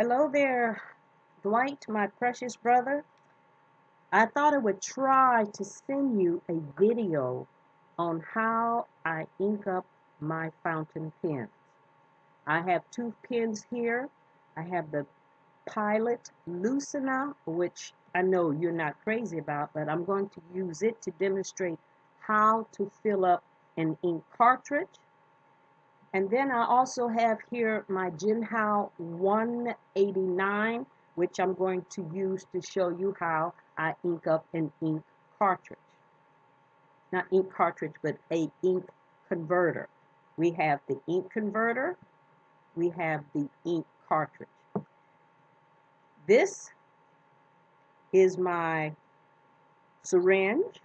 Hello there, Dwight, my precious brother. I thought I would try to send you a video on how I ink up my fountain pens. I have two pens here. I have the Pilot Lucina, which I know you're not crazy about, but I'm going to use it to demonstrate how to fill up an ink cartridge. And then I also have here my Jinhao 189, which I'm going to use to show you how I ink up an ink cartridge. Not ink cartridge, but a ink converter. We have the ink converter. We have the ink cartridge. This is my syringe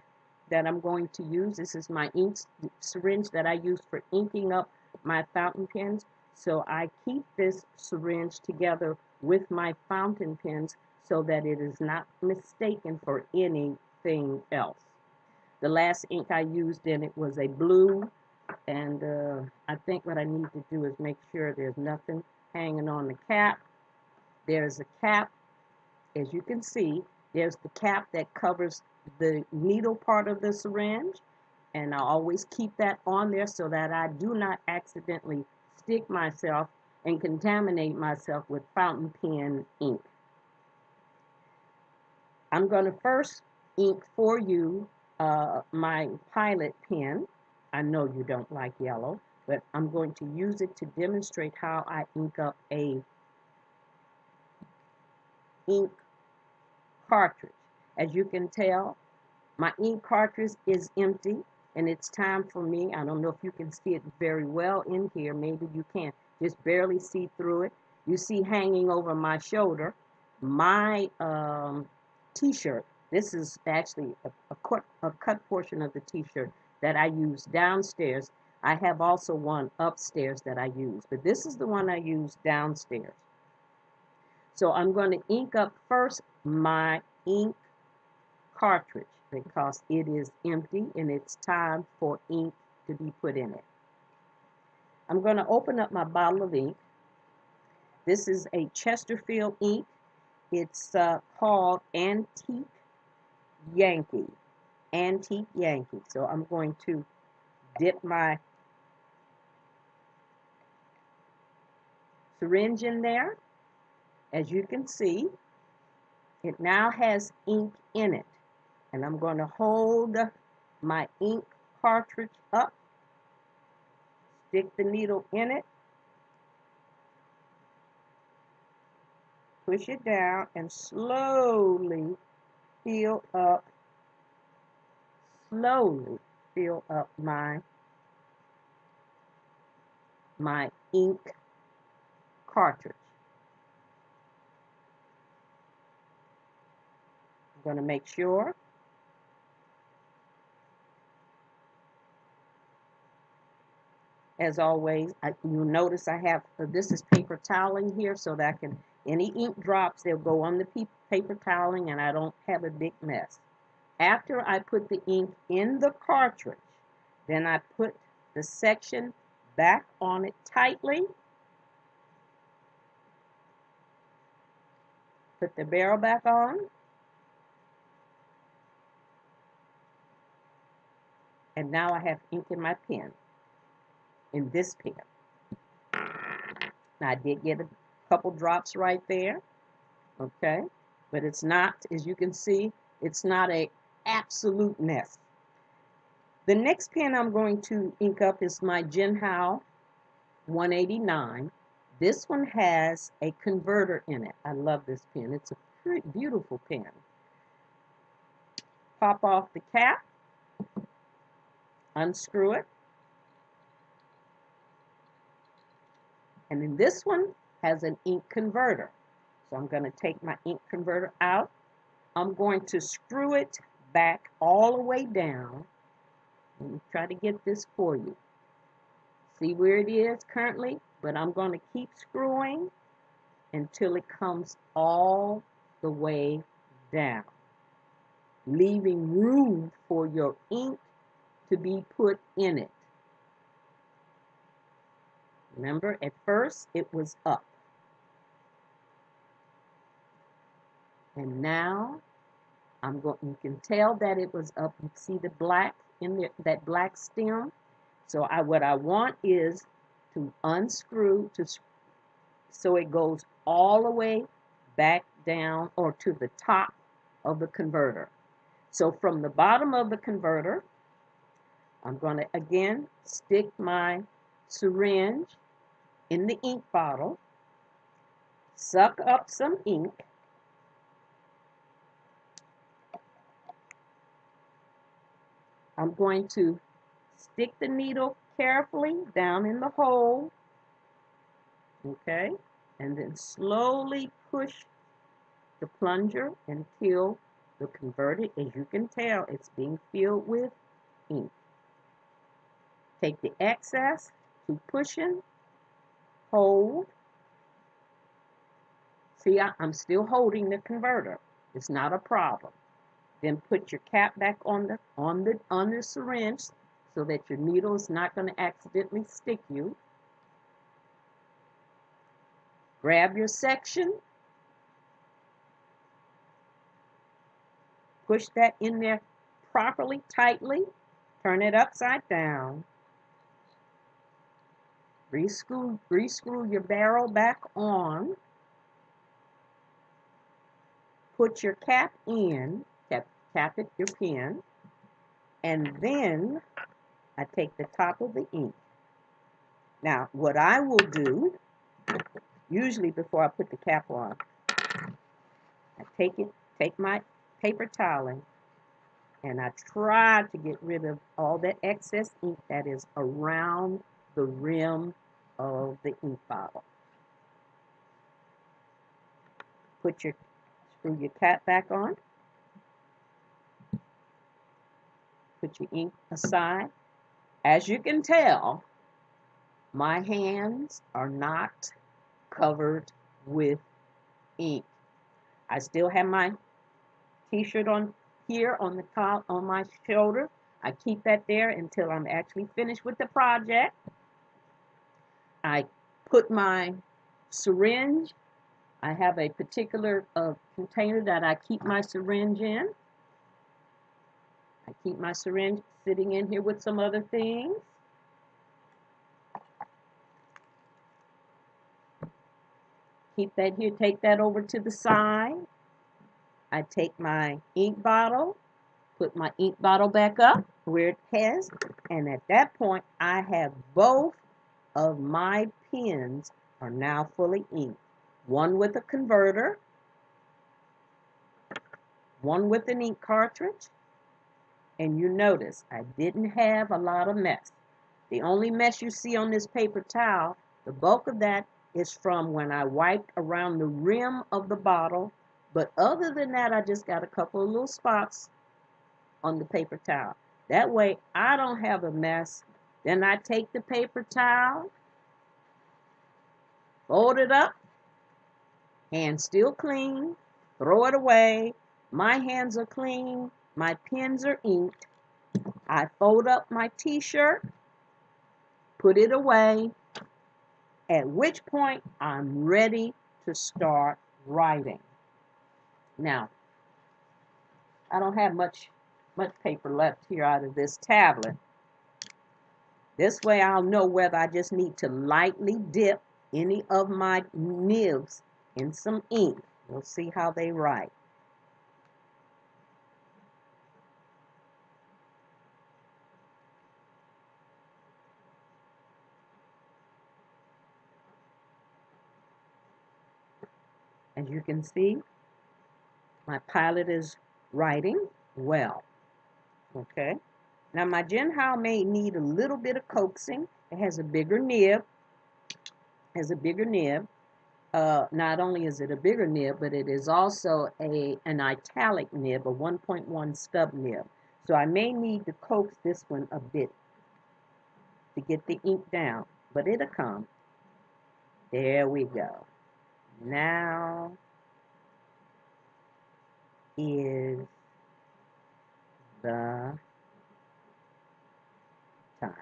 that I'm going to use. This is my ink syringe that I use for inking up my fountain pens. So I keep this syringe together with my fountain pens so that it is not mistaken for anything else. The last ink I used in it was a blue, and I think what I need to do is make sure there's nothing hanging on the cap. There's a cap, as you can see, there's the cap that covers the needle part of the syringe, and I always keep that on there so that I do not accidentally stick myself and contaminate myself with fountain pen ink. I'm going to first ink for you my Pilot pen. I know you don't like yellow, but I'm going to use it to demonstrate how I ink up a ink cartridge. As you can tell, my ink cartridge is empty, and it's time for me. I don't know if you can see it very well in here. Maybe you can just barely see through it. You see hanging over my shoulder my t-shirt. This is actually a cut portion of the t-shirt that I use downstairs. I have also one upstairs that I use, but this is the one I use downstairs. So I'm going to ink up first my ink cartridge because it is empty and it's time for ink to be put in it. I'm going to open up my bottle of ink. This is a Chesterfield ink. It's called Antique Yankee. Antique Yankee. So I'm going to dip my syringe in there. As you can see, it now has ink in it. And I'm going to hold my ink cartridge up, stick the needle in it, push it down, and slowly fill up my ink cartridge. I'm going to make sure as always, you'll notice I have, this is paper toweling here so that I can, any ink drops, they'll go on the paper toweling and I don't have a big mess. After I put the ink in the cartridge, then I put the section back on it tightly, put the barrel back on, and now I have ink in my pen. In this pen. Now I did get a couple drops right there, okay? But it's not, as you can see, it's not an absolute mess. The next pen I'm going to ink up is my Jinhao 189. This one has a converter in it. I love this pen. It's a pretty beautiful pen. Pop off the cap, unscrew it. And then this one has an ink converter. So I'm going to take my ink converter out. I'm going to screw it back all the way down. Let me try to get this for you. See where it is currently? But I'm going to keep screwing until it comes all the way down, leaving room for your ink to be put in it. Remember, at first it was up. And now you can tell that it was up. You see the black in there, that black stem. So what I want is to unscrew so it goes all the way back down or to the top of the converter. So from the bottom of the converter, I'm going to again stick my syringe in the ink bottle, suck up some ink, I'm going to stick the needle carefully down in the hole, okay, and then slowly push the plunger until the converter, as you can tell, it's being filled with ink. Take the excess, keep pushing, hold. See, I'm still holding the converter. It's not a problem. Then put your cap back on the syringe so that your needle is not going to accidentally stick you. Grab your section. Push that in there properly, tightly. Turn it upside down. Rescrew your barrel back on. Put your cap in. Cap it, your pen. And then I take the top of the ink. Now, what I will do, usually before I put the cap on, I take my paper toweling, and I try to get rid of all that excess ink that is around the rim of the ink bottle. Screw your cap back on. Put your ink aside. As you can tell, my hands are not covered with ink. I still have my t-shirt on here on the top on my shoulder. I keep that there until I'm actually finished with the project. I put my syringe. I have a particular container that I keep my syringe in. I keep my syringe sitting in here with some other things. Keep that here, take that over to the side. I take my ink bottle, put my ink bottle back up where it has, and at that point, I have both of my pens are now fully inked. One with a converter, one with an ink cartridge, and you notice I didn't have a lot of mess. The only mess you see on this paper towel, the bulk of that is from when I wiped around the rim of the bottle, but other than that, I just got a couple of little spots on the paper towel. That way, I don't have a mess. Then I take the paper towel, fold it up, hands still clean, throw it away. My hands are clean, my pens are inked. I fold up my t-shirt, put it away, at which point I'm ready to start writing. Now, I don't have much paper left here out of this tablet. This way I'll know whether I just need to lightly dip any of my nibs in some ink. We'll see how they write. As you can see, my pilot is writing well. Okay. Now my Jinhao may need a little bit of coaxing. It has a bigger nib. Not only is it a bigger nib, but it is also an italic nib, a 1.1 stub nib. So I may need to coax this one a bit to get the ink down, but it'll come. There we go. Now is the time.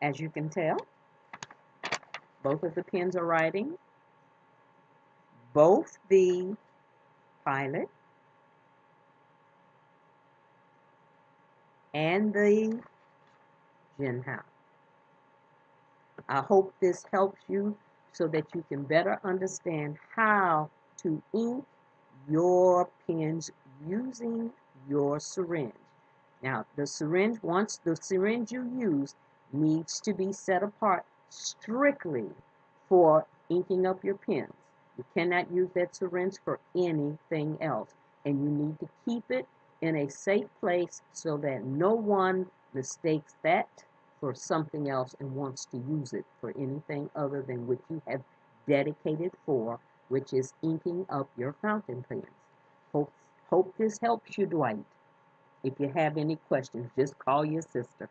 As you can tell, Both of the pens are writing. Both the Pilot and the Jinhao. I hope this helps you so that you can better understand how to ink your pens using your syringe. Now, the syringe, once the syringe you use needs to be set apart strictly for inking up your pens. You cannot use that syringe for anything else. And you need to keep it in a safe place so that no one mistakes that for something else and wants to use it for anything other than what you have dedicated for, which is inking up your fountain pens. Hope, hope this helps you, Dwight. If you have any questions, just call your sister.